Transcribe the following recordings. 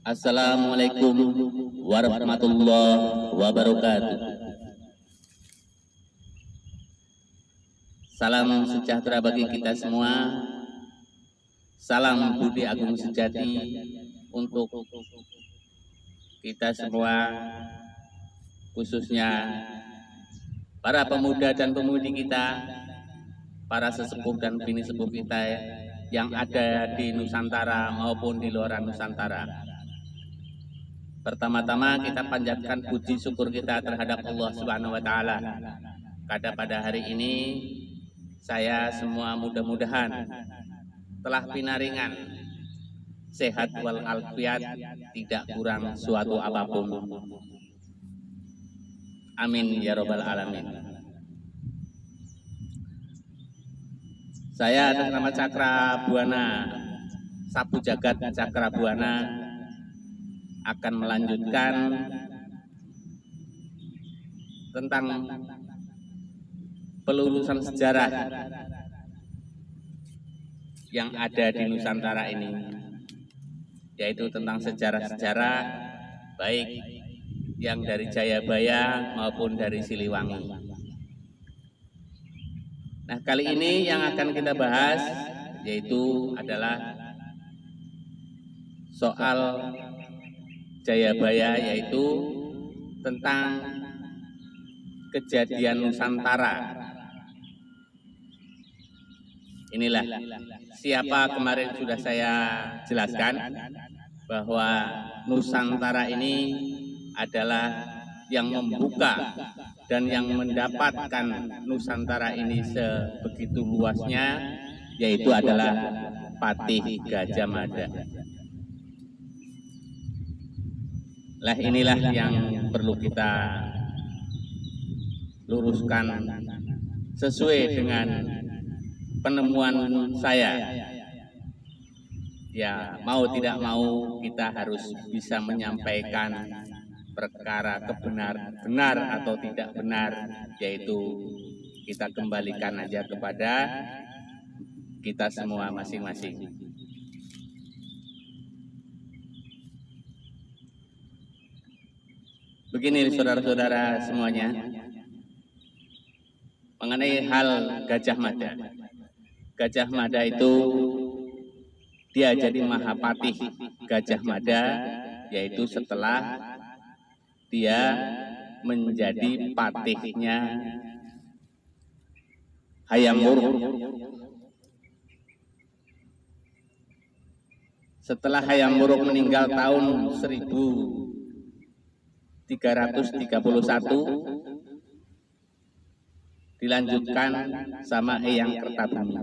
Assalamualaikum warahmatullahi wabarakatuh. Salam sejahtera bagi kita semua. Salam budi agung sejati untuk kita semua, khususnya para pemuda dan pemudi kita, para sesepuh dan bini sepuh kita yang ada di Nusantara maupun di luar Nusantara. Pertama-tama kita panjatkan puji syukur kita terhadap Allah Subhanahu wa taala. Pada hari ini saya semua mudah-mudahan telah pinaringan sehat walafiat, tidak kurang suatu apapun. Amin ya robbal alamin. Saya atas nama Cakra Buana, Sapu Jagat Cakra Buana, akan melanjutkan tentang pelurusan sejarah yang ada di Nusantara ini, yaitu tentang sejarah-sejarah baik yang dari Jayabaya maupun dari Siliwangi. Nah, kali ini yang akan kita bahas yaitu adalah soal Jayabaya, yaitu tentang kejadian Nusantara. Inilah siapa kemarin sudah saya jelaskan bahwa Nusantara ini adalah yang membuka dan yang mendapatkan Nusantara ini sebegitu luasnya, yaitu adalah Patih Gajah Mada. Lah inilah yang perlu kita luruskan sesuai dengan penemuan saya. Ya, mau tidak mau kita harus bisa menyampaikan perkara benar atau tidak benar, yaitu kita kembalikan aja kepada kita semua masing-masing. Begini saudara-saudara semuanya, mengenai hal Gajah Mada. Gajah Mada itu dia jadi Mahapatih Gajah Mada, yaitu setelah dia menjadi patihnya Hayam Wuruk. Setelah Hayam Wuruk meninggal tahun 1331, dilanjutkan sama Eyang Kertabumi.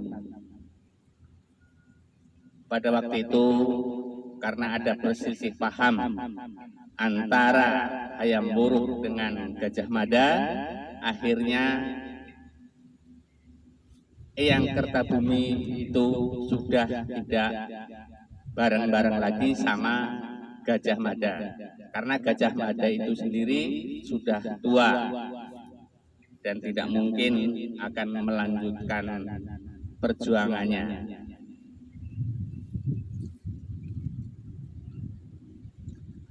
Pada waktu itu karena ada perselisih paham antara Hayam Wuruk dengan Gajah Mada, akhirnya Eyang Kertabumi itu sudah tidak bareng-bareng lagi sama Gajah Mada, karena Gajah Mada itu sendiri sudah tua dan tidak mungkin akan melanjutkan perjuangannya.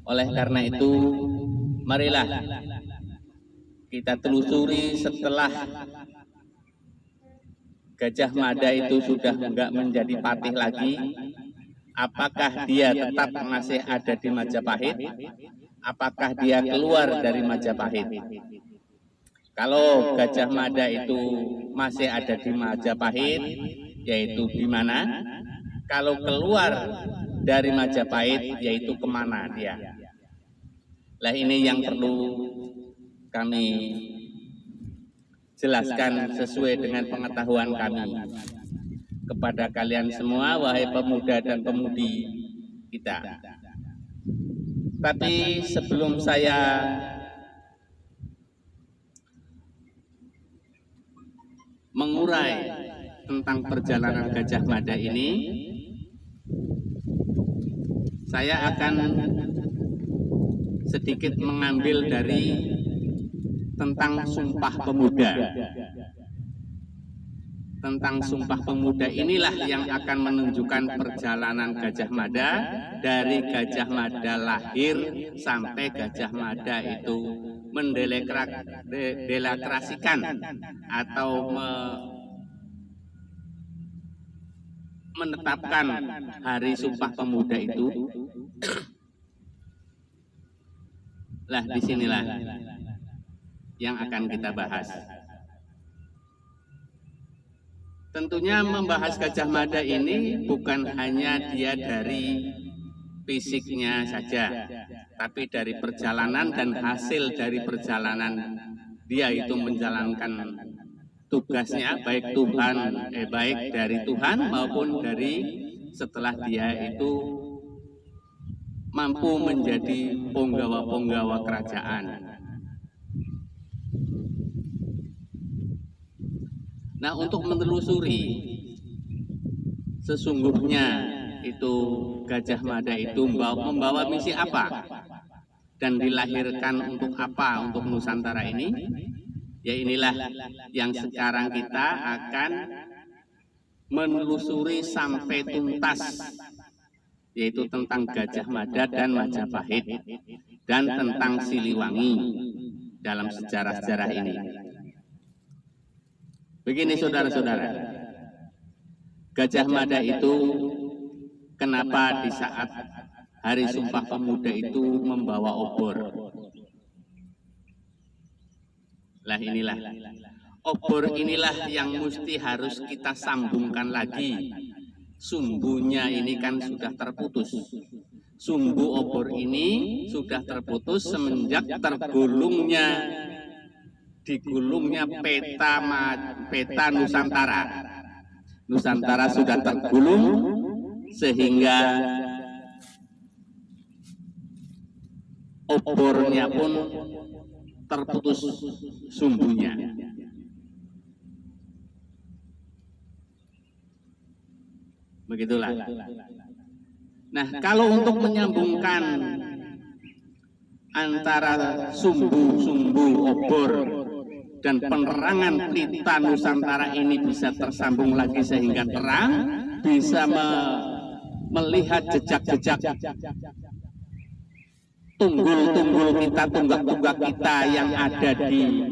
Oleh karena itu, marilah kita telusuri setelah Gajah Mada itu sudah enggak menjadi patih lagi, apakah dia tetap masih ada di Majapahit? Apakah dia keluar dari Majapahit? Kalau Gajah Mada itu masih ada di Majapahit, yaitu di mana? Kalau keluar dari Majapahit, yaitu kemana dia? Lah ini yang perlu kami jelaskan sesuai dengan pengetahuan kami kepada kalian semua, wahai pemuda dan pemudi kita. Tapi sebelum saya mengurai tentang perjalanan Gajah Mada ini, saya akan sedikit mengambil dari tentang Sumpah Pemuda. tentang Sumpah Pemuda inilah yang akan menunjukkan perjalanan Gajah Mada dari Gajah Mada lahir sampai Gajah Mada itu mendeklarasikan atau menetapkan Hari Sumpah Pemuda itu. Lah disinilah yang akan kita bahas. Tentunya membahas Gajah Mada ini bukan hanya dia dari fisiknya saja, tapi dari perjalanan dan hasil dari perjalanan dia itu menjalankan tugasnya baik dari Tuhan maupun dari setelah dia itu mampu menjadi punggawa-punggawa kerajaan. Nah, untuk menelusuri sesungguhnya itu Gajah Mada itu membawa misi apa dan dilahirkan untuk apa untuk Nusantara ini, ya inilah yang sekarang kita akan menelusuri sampai tuntas, yaitu tentang Gajah Mada dan Majapahit dan tentang Siliwangi dalam sejarah-sejarah ini. Begini saudara-saudara, Gajah Mada itu kenapa di saat Hari Sumpah Pemuda itu membawa obor? Lah inilah, obor inilah yang mesti harus kita sambungkan lagi. Sumbunya ini kan sudah terputus. Sumbu obor ini sudah terputus semenjak digulungnya peta Nusantara. Nusantara sudah tergulung sehingga obornya pun terputus sumbunya. Begitulah. Nah, kalau untuk menyambungkan antara sumbu-sumbu obor dan penerangan pita Nusantara ini bisa tersambung lagi sehingga terang, bisa melihat jejak-jejak tunggul-tunggul kita, tunggak-tunggak kita yang ada di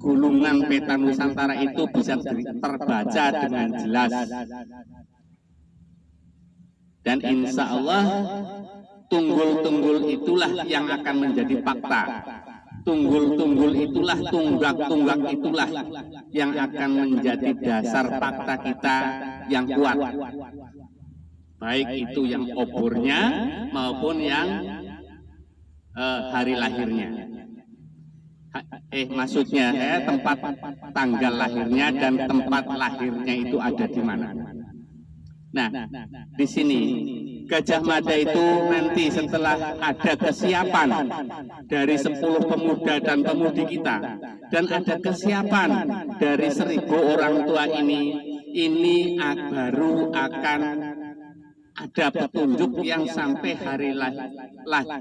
gulungan peta Nusantara itu bisa terbaca dengan jelas. Dan insya Allah tunggul-tunggul itulah yang akan menjadi fakta. Tunggul-tunggul itulah, tunggak-tunggak itulah yang akan menjadi dasar fakta kita yang kuat. Baik itu yang obornya maupun yang hari lahirnya. Maksudnya tempat tanggal lahirnya dan tempat lahirnya itu ada di mana. Nah, di sini Gajah Mada itu nanti setelah ada kesiapan dari 10 pemuda dan pemudi kita dan ada kesiapan dari 1000 orang tua ini baru akan ada petunjuk yang sampai hari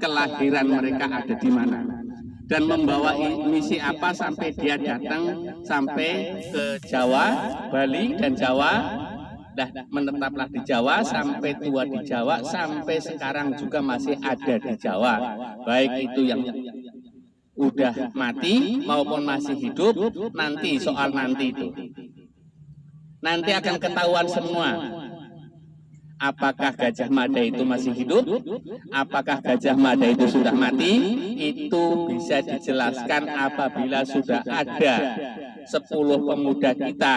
kelahiran mereka ada di mana dan membawa misi apa sampai dia datang sampai ke Jawa, Bali dan Jawa. Menetaplah di Jawa sampai tua di Jawa, sampai sekarang juga masih ada di Jawa, baik itu yang udah mati maupun masih hidup. Nanti soal nanti itu nanti akan ketahuan semua, apakah Gajah Mada itu masih hidup, apakah Gajah Mada itu sudah mati. Itu bisa dijelaskan apabila sudah ada 10 pemuda kita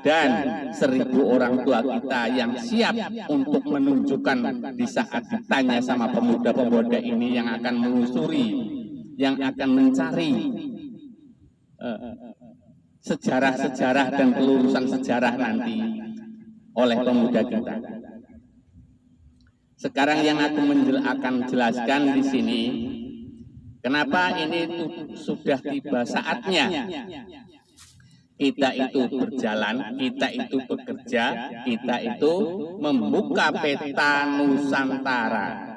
dan 1000 orang tua kita yang siap untuk menunjukkan di saat ditanya sama pemuda-pemuda ini yang akan menelusuri, yang akan mencari sejarah-sejarah dan pelurusan sejarah nanti oleh pemuda kita. Sekarang yang aku akan jelaskan di sini, kenapa ini sudah tiba saatnya kita itu berjalan, kita itu bekerja, kita itu membuka peta Nusantara.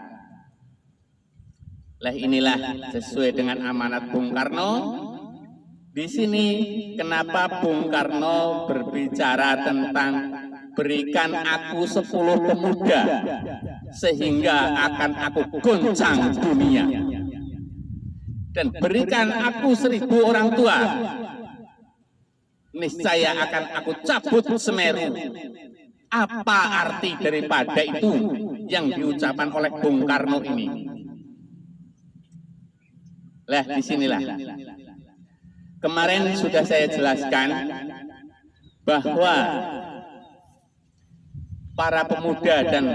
Inilah sesuai dengan amanat Bung Karno Di sini kenapa Bung Karno berbicara tentang berikan aku 10 pemuda sehingga akan aku goncang dunia, dan berikan aku 1000 orang tua niscaya akan aku cabut Semeru. Apa arti daripada itu yang diucapkan oleh Bung Karno ini? Lah, disinilah kemarin sudah saya jelaskan bahwa para pemuda dan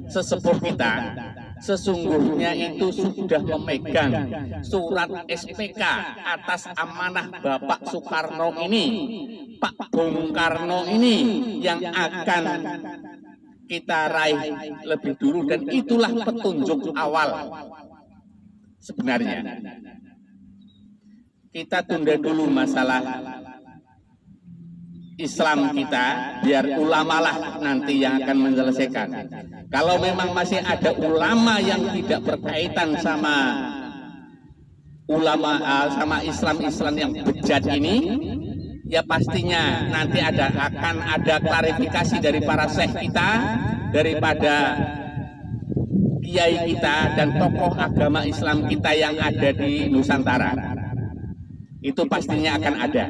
sesepuh kita sesungguhnya itu sudah memegang surat SPK atas amanah Bapak Soekarno ini, Pak Bung Karno ini, yang akan kita raih lebih dulu, dan itulah petunjuk awal. Sebenarnya kita tunda dulu masalah Islam kita, biar ulama lah nanti yang akan menyelesaikan. Kalau memang masih ada ulama yang tidak berkaitan sama ulama sama Islam yang bejat ini, ya pastinya nanti akan ada klarifikasi dari para syekh kita, daripada kiai kita dan tokoh agama Islam kita yang ada di Nusantara. Itu pastinya akan ada.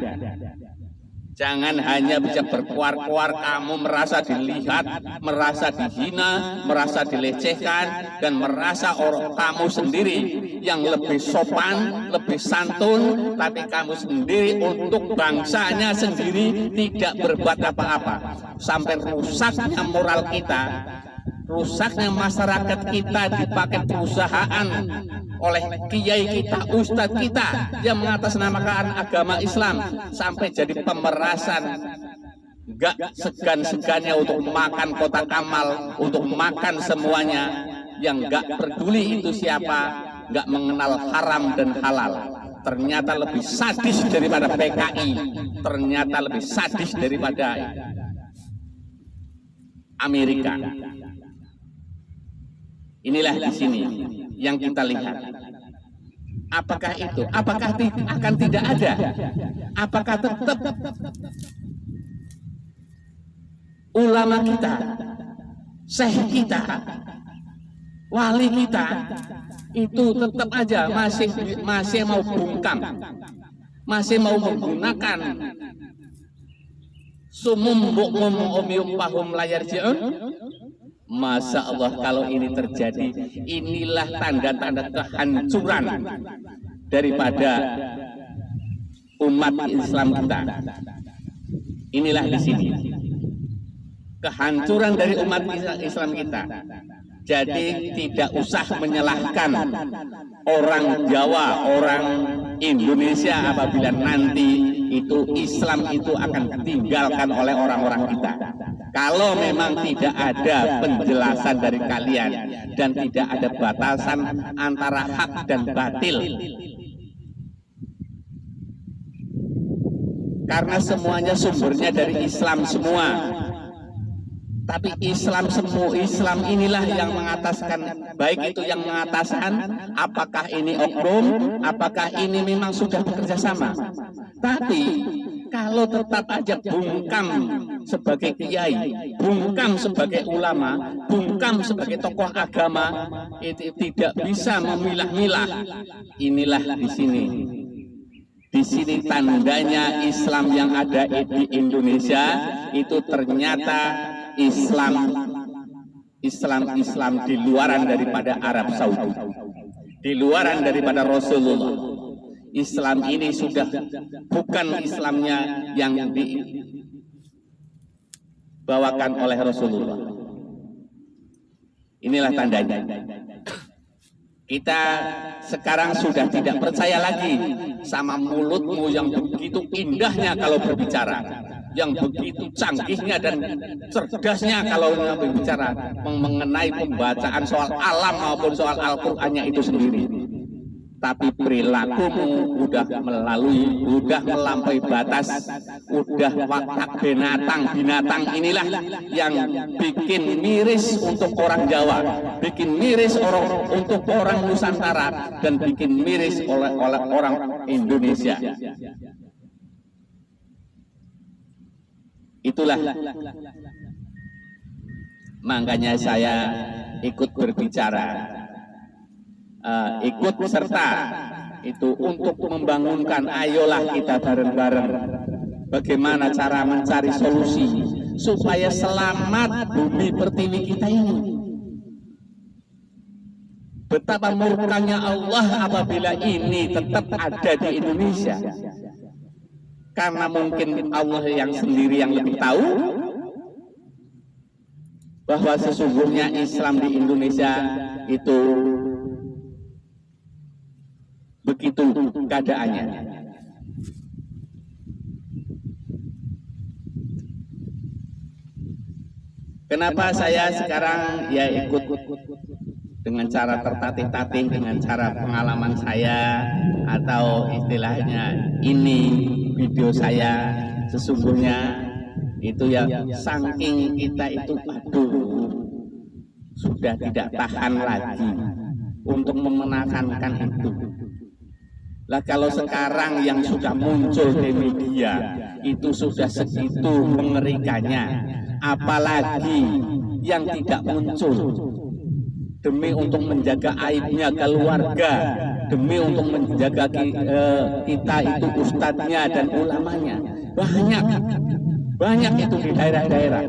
Jangan hanya bisa berkuar-kuar kamu merasa dilihat, merasa dihina, merasa dilecehkan, dan merasa orang kamu sendiri yang lebih sopan, lebih santun, tapi kamu sendiri untuk bangsanya sendiri tidak berbuat apa-apa. Sampai rusaknya moral kita, rusaknya masyarakat kita dipakai perusahaan oleh kiai kita, ustadz kita yang mengatasnamakan agama Islam, sampai jadi pemerasan. Gak segan-segannya untuk makan kotak amal, untuk makan semuanya, yang gak peduli itu siapa, gak mengenal haram dan halal. Ternyata lebih sadis daripada PKI, ternyata lebih sadis daripada Amerika. Inilah di sini yang kita lihat. Apakah itu? Apakah akan tidak ada? Apakah tetap ulama kita, syekh kita, wali kita itu tetap aja masih mau bungkam, masih mau menggunakan sumum bukmum umyum pahum layar ji'un? Masya Allah, kalau ini terjadi, inilah tanda-tanda kehancuran daripada umat Islam kita. Inilah di sini kehancuran dari umat Islam kita. Jadi tidak usah menyalahkan orang Jawa, orang Indonesia apabila nanti itu Islam itu akan ditinggalkan oleh orang-orang kita. Kalau memang tidak ada penjelasan dari kalian dan tidak ada batasan antara hak dan batil, karena semuanya sumbernya dari Islam semua. Tapi Islam inilah yang mengataskan, baik itu yang mengataskan, apakah ini oknum, apakah ini memang sudah bekerja sama. Tapi kalau tetap aja bungkam sebagai kiai, bungkam sebagai ulama, bungkam sebagai tokoh agama, itu tidak bisa memilah-milah. Inilah di sini. Di sini tandanya Islam yang ada di Indonesia itu ternyata Islam di luaran daripada Arab Saudi, di luaran daripada Rasulullah. Islam ini sudah bukan Islamnya yang dibawakan oleh Rasulullah. Inilah tandanya. Kita sekarang sudah tidak percaya lagi sama mulutmu yang begitu indahnya kalau berbicara, yang begitu canggihnya dan cerdasnya kalau berbicara mengenai pembacaan soal alam maupun soal Al-Qur'annya itu sendiri. Tapi perilakumu udah melampaui batas, udah watak binatang inilah yang bikin miris untuk orang Jawa, bikin miris untuk orang Nusantara, dan bikin miris oleh orang Indonesia. Itulah makanya saya ikut berbicara, ikut serta itu untuk membangunkan, ayolah kita bareng-bareng bagaimana cara mencari solusi supaya selamat bumi pertiwi kita ini. Betapa murkanya Allah apabila ini tetap ada di Indonesia. Karena mungkin Allah yang sendiri yang lebih tahu bahwa sesungguhnya Islam di Indonesia itu begitu keadaannya. Kenapa saya sekarang ya ikut dengan cara tertatih-tatih, dengan cara pengalaman saya, atau istilahnya ini video saya, sesungguhnya itu ya saking kita itu aduh sudah tidak tahan lagi untuk memenangkan itu. Lah kalau sekarang yang sudah muncul di media itu sudah segitu mengerikannya, apalagi yang tidak muncul demi untuk menjaga aibnya keluarga, demi untuk menjaga kita itu ustadznya dan ulamanya. Banyak itu di daerah-daerah.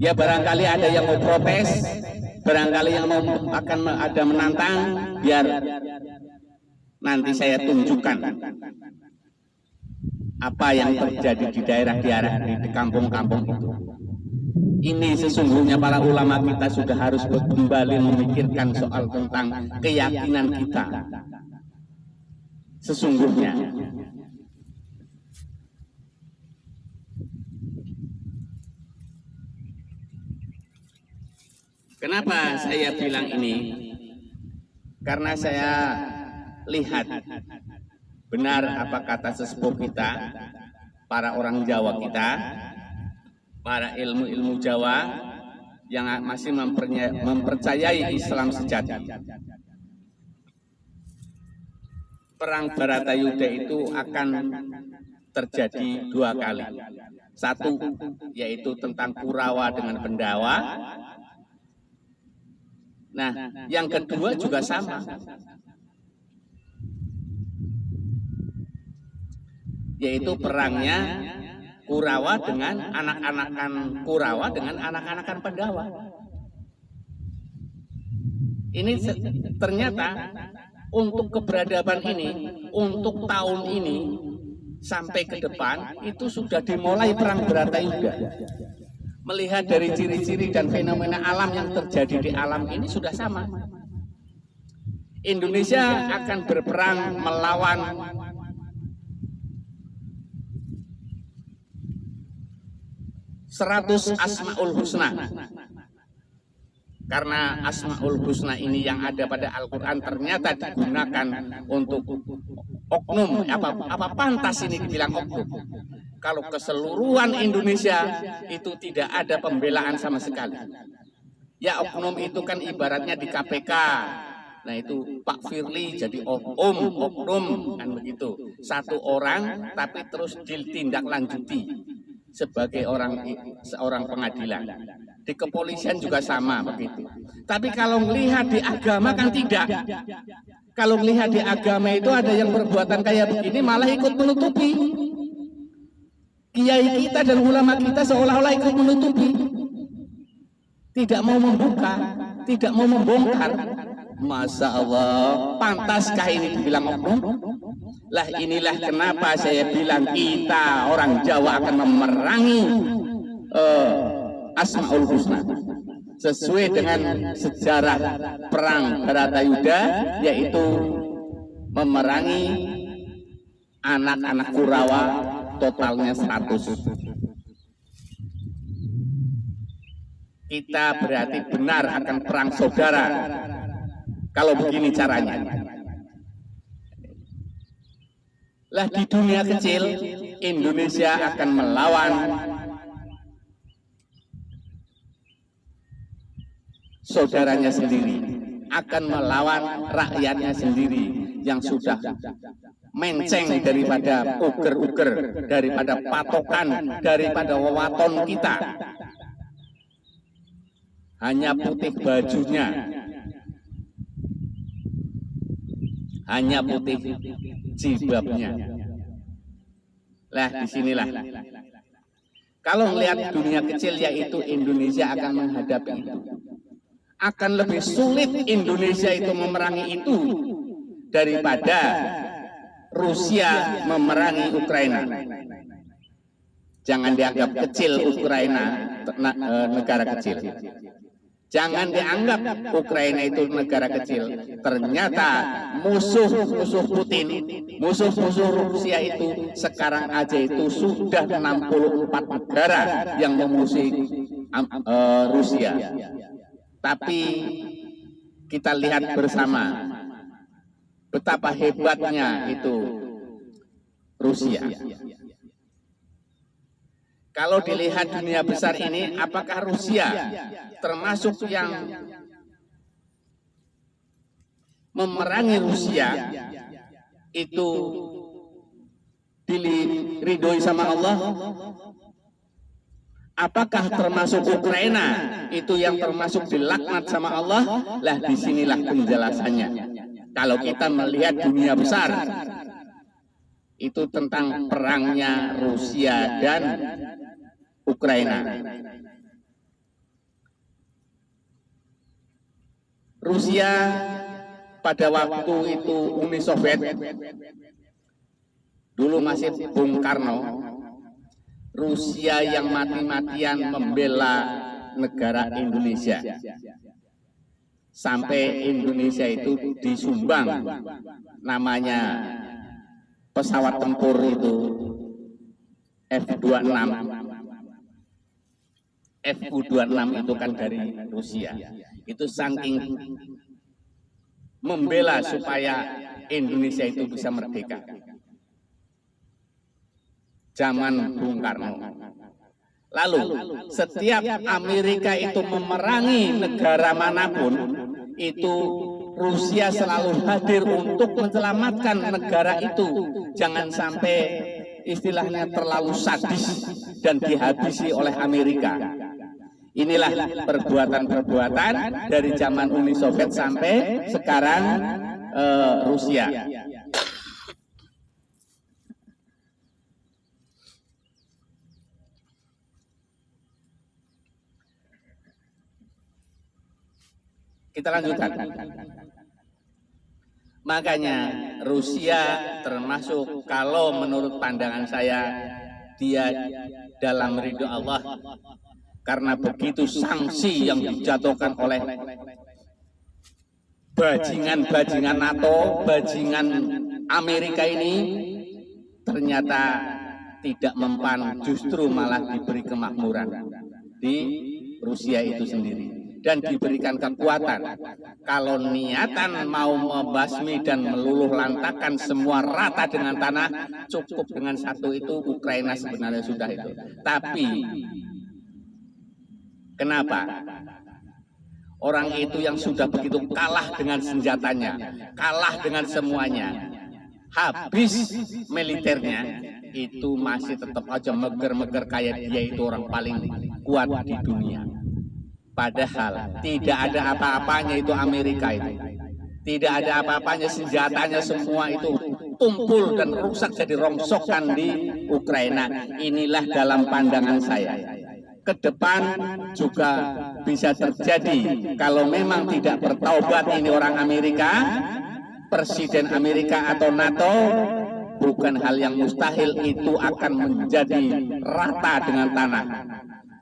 Ya barangkali ada yang mau protes, barangkali yang akan ada menantang, biar nanti saya tunjukkan apa yang terjadi di daerah-daerah di kampung-kampung itu. Ini sesungguhnya para ulama kita sudah harus kembali memikirkan soal tentang keyakinan kita. Sesungguhnya. Kenapa saya bilang ini? Karena saya lihat benar apa kata sesepuh kita, para orang Jawa kita, para ilmu-ilmu Jawa yang masih mempercayai Islam sejati. Perang Baratayuda itu akan terjadi 2 kali. Satu yaitu tentang Kurawa dengan Pendawa. Nah, yang kedua juga sama, yaitu perangnya Kurawa dengan anak-anakan Kurawa dengan anak-anakan Pendawa. Ini ternyata untuk keberadaban ini, untuk tahun ini sampai ke depan itu sudah dimulai perang Baratayuda. Melihat dari ciri-ciri dan fenomena alam yang terjadi di alam ini sudah sama. Indonesia akan berperang melawan Seratus Asmaul Husna. Karena Asmaul Husna ini yang ada pada Al-Quran ternyata digunakan untuk oknum. Apa pantas ini dibilang oknum? Kalau keseluruhan Indonesia itu tidak ada pembelaan sama sekali. Ya oknum itu kan ibaratnya di KPK. Nah itu Pak Firly jadi oknum kan begitu. Satu orang tapi terus ditindaklanjuti sebagai seorang pengadilan. Di kepolisian juga sama begitu. Tapi kalau melihat di agama kan tidak. Kalau melihat di agama itu ada yang perbuatan kayak begini malah ikut menutupi. Kiai kita dan ulama kita seolah-olah ikut menutupi. Tidak mau membuka, tidak mau membongkar. Masya Allah, pantaskah ini dibilang oknum? Lah inilah kenapa saya bilang kita orang Jawa akan memerangi Asmaul Husna sesuai dengan sejarah perang Baratayuda, yaitu memerangi anak-anak Kurawa totalnya 100. Kita berarti benar akan perang saudara kalau begini caranya. Lah di dunia kecil Indonesia akan melawan saudaranya sendiri, akan melawan rakyatnya sendiri. yang sudah menceng daripada uger-uger, daripada patokan, daripada wewaton kita. Hanya putih bajunya, hanya putih jilbabnya. Lah disinilah. Kalau melihat dunia kecil yaitu Indonesia akan menghadapi itu. Akan lebih sulit Indonesia itu memerangi itu daripada Rusia memerangi Ukraina. Jangan dianggap kecil Ukraina, negara kecil. Jangan dianggap Ukraina itu negara kecil. Ternyata musuh-musuh Putin, musuh-musuh Rusia itu sekarang aja itu sudah 64 negara yang memusuhi Rusia. Tapi kita lihat bersama betapa hebatnya itu Rusia. Kalau dilihat dunia besar ini, apakah Rusia termasuk yang memerangi Rusia itu diridhoi sama Allah? Apakah termasuk Ukraina itu yang termasuk dilaknat sama Allah? Lah disinilah penjelasannya. Kalau kita melihat dunia besar, itu tentang perangnya Rusia dan Ukraina. Rusia pada waktu itu Uni Soviet, dulu masih Bung Karno, Rusia yang mati-matian membela negara Indonesia. Sampai Indonesia itu disumbang namanya pesawat tempur itu F-26. F-26 itu kan dari Rusia. Itu saking membela supaya Indonesia itu bisa merdeka. Zaman Bung Karno. Lalu setiap Amerika itu memerangi negara manapun, itu Rusia selalu hadir untuk menyelamatkan negara itu. Jangan sampai istilahnya terlalu sadis dan dihabisi oleh Amerika. Inilah perbuatan-perbuatan dari zaman Uni Soviet sampai sekarang Rusia. Kita lanjutkan. Makanya Rusia termasuk, kalau menurut pandangan saya, dia dalam ridho Allah. Karena begitu sanksi yang dijatuhkan oleh bajingan-bajingan NATO, bajingan Amerika ini, ternyata tidak mempan, justru malah diberi kemakmuran di Rusia itu sendiri. Dan diberikan kekuatan. Kalau niatan mau membasmi dan meluluh lantakan semua rata dengan tanah, cukup dengan satu itu, Ukraina sebenarnya sudah itu. Tapi kenapa orang itu yang sudah begitu kalah dengan senjatanya, kalah dengan semuanya, habis militernya, itu masih tetap aja meger-meger kayak dia itu orang paling kuat di dunia. Padahal tidak ada apa-apanya itu Amerika itu. Tidak ada apa-apanya, senjatanya semua itu tumpul dan rusak jadi rongsokan di Ukraina. Inilah dalam pandangan saya. Ke depan juga bisa terjadi kalau memang tidak bertaubat ini orang Amerika, Presiden Amerika atau NATO, bukan hal yang mustahil itu akan menjadi rata dengan tanah.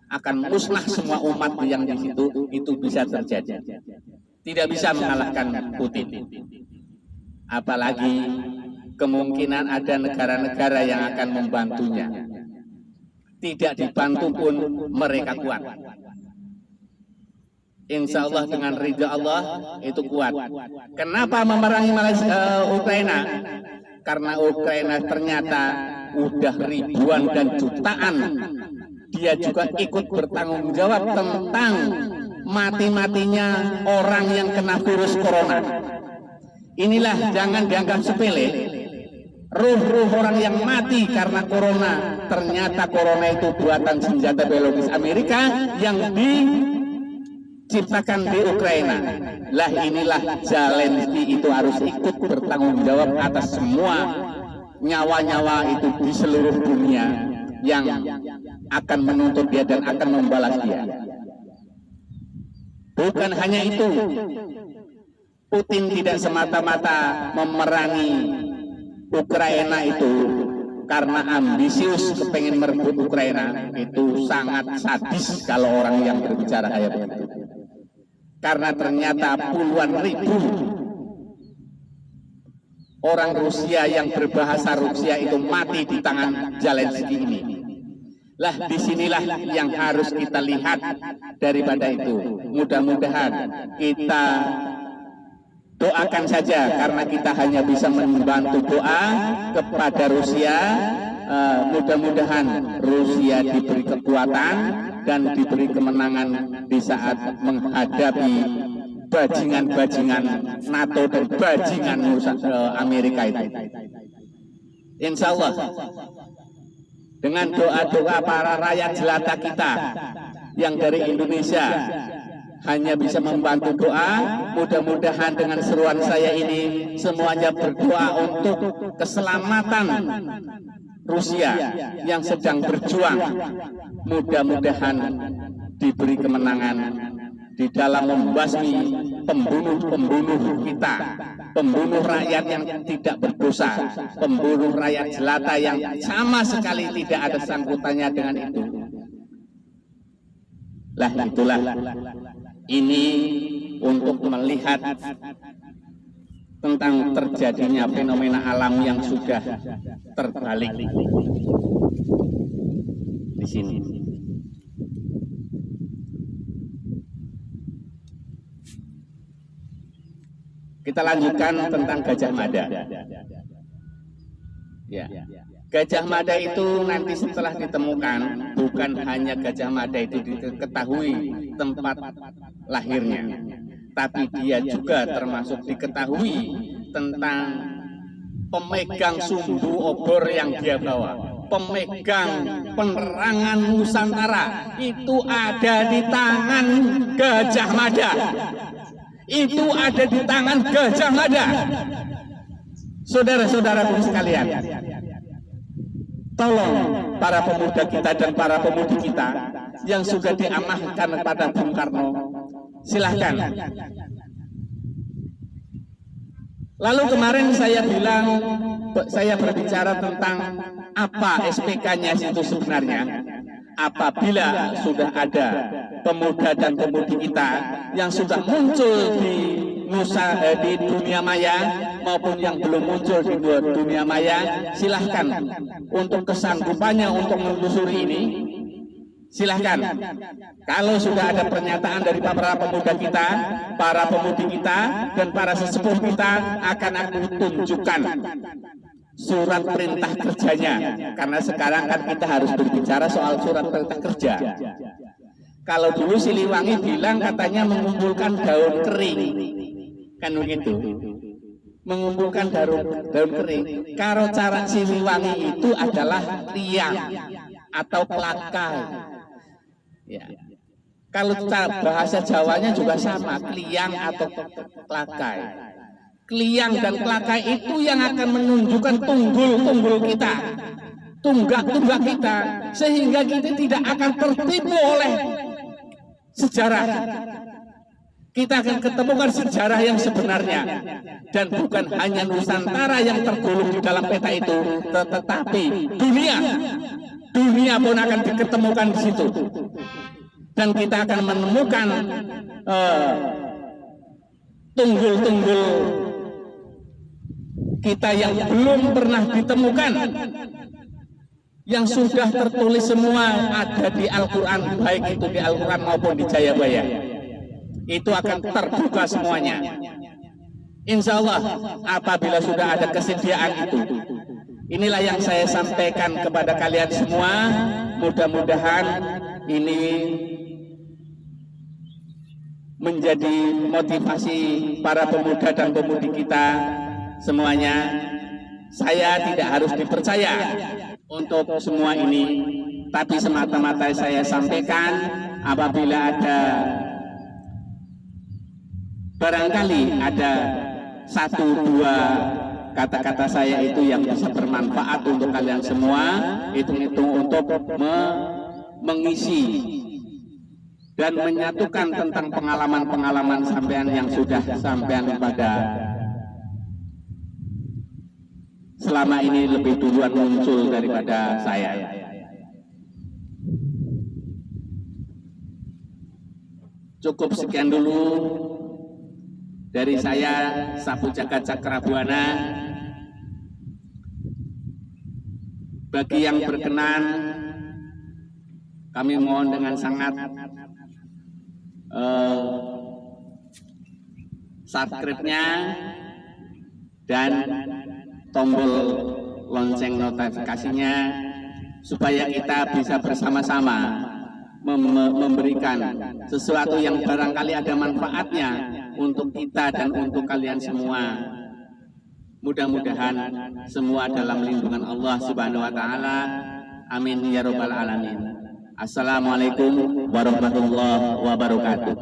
Akan musnah semua umat yang di situ, itu bisa terjadi. Tidak bisa mengalahkan Putin. Apalagi kemungkinan ada negara-negara yang akan membantunya. Tidak dibantu pun mereka kuat. Insya Allah dengan ridha Allah itu kuat. Kenapa memerangi Ukraina? Karena Ukraina ternyata udah ribuan dan jutaan. Dia juga ikut bertanggung jawab tentang mati-matinya orang yang kena virus corona. Inilah jangan dianggap sepele. Ruh-ruh orang yang mati karena corona, ternyata corona itu buatan senjata biologis Amerika yang diciptakan di Ukraina. Lah inilah Zelensky itu harus ikut bertanggung jawab atas semua nyawa-nyawa itu di seluruh dunia yang akan menuntut dia dan akan membalas dia. Bukan hanya itu, Putin tidak semata-mata memerangi Ukraina itu karena ambisius kepengen merebut Ukraina. Itu sangat sadis kalau orang yang berbicara kayak begitu. Karena ternyata puluhan ribu orang Rusia yang berbahasa Rusia itu mati di tangan Zelensky ini. Lah disinilah yang harus kita lihat daripada itu. Mudah-mudahan kita doakan saja, karena kita hanya bisa membantu doa kepada Rusia. Mudah-mudahan Rusia diberi kekuatan dan diberi kemenangan di saat menghadapi bajingan-bajingan NATO dan bajingan Amerika itu. Insya Allah dengan doa-doa para rakyat jelata kita yang dari Indonesia hanya bisa membantu doa. Mudah-mudahan dengan seruan saya ini semuanya berdoa untuk keselamatan Rusia yang sedang berjuang. Mudah-mudahan diberi kemenangan di dalam membasmi pembunuh-pembunuh kita, pembunuh rakyat yang tidak berdosa, pembunuh rakyat jelata yang sama sekali tidak ada sangkutannya dengan itu. Lah itulah ini untuk melihat tentang terjadinya fenomena alam yang sudah terbalik di sini. Kita lanjutkan tentang Gajah Mada. Ya. Gajah Mada itu nanti setelah ditemukan, bukan hanya Gajah Mada itu diketahui tempat lahirnya, tapi dia juga termasuk diketahui tentang pemegang sumbu obor yang dia bawa, pemegang penerangan Nusantara itu ada di tangan Gajah Mada. Itu ada di tangan Gajah Mada. Saudara-saudaraku sekalian, tolong para pemuda kita dan para pemudi kita yang sudah diamanahkan kepada Bung Karno, silahkan. Lalu kemarin saya bilang, saya berbicara tentang apa SPK-nya itu sebenarnya. Apabila sudah ada pemuda dan pemudi kita yang sudah muncul di dunia maya maupun yang belum muncul di dunia maya, silahkan untuk kesanggupannya untuk menelusuri ini. Silahkan. Kalau sudah ada pernyataan dari para pemuda kita, para pemudi kita, dan para sesepuh kita, akan aku tunjukkan surat perintah kerjanya. Karena sekarang kan kita harus berbicara soal surat perintah kerja. Kalau dulu Siliwangi bilang katanya mengumpulkan daun kering, kan begitu, mengumpulkan daun kering. Kalau cara Siliwangi itu adalah liang atau klakai. Ya. Kalau bahasa Jawanya juga sama, liang atau klakai. Liang dan klakai itu yang akan menunjukkan tunggul-tunggul kita, tunggak-tunggak kita, sehingga kita tidak akan tertipu oleh sejarah. Kita akan ketemukan sejarah yang sebenarnya, dan bukan hanya Nusantara yang tergolong di dalam peta itu, tetapi dunia pun akan diketemukan di situ, dan kita akan menemukan tunggul-tunggul kita yang belum pernah ditemukan, yang sudah tertulis semua ada di Al-Quran, baik itu di Al-Quran maupun di Jayabaya. Itu akan terbuka semuanya. Insya Allah apabila sudah ada kesediaan itu. Inilah yang saya sampaikan kepada kalian semua. Mudah-mudahan ini menjadi motivasi para pemuda dan pemudi kita semuanya. Saya tidak harus dipercaya untuk semua ini, tapi semata-mata saya sampaikan apabila ada barangkali ada satu dua kata-kata saya itu yang bisa bermanfaat untuk kalian semua, hitung-hitung untuk mengisi dan menyatukan tentang pengalaman-pengalaman sampean yang sudah sampean pada selama ini lebih duluan muncul daripada saya. Cukup sekian dulu dari saya, Sapu Jagat Cakrabuana. Bagi yang berkenan, kami mohon dengan sangat subscribe-nya dan tombol lonceng notifikasinya supaya kita bisa bersama-sama memberikan sesuatu yang barangkali ada manfaatnya untuk kita dan untuk kalian semua. Mudah-mudahan semua dalam lindungan Allah Subhanahu wa taala. Amin ya rabbal alamin. Assalamualaikum warahmatullahi wabarakatuh.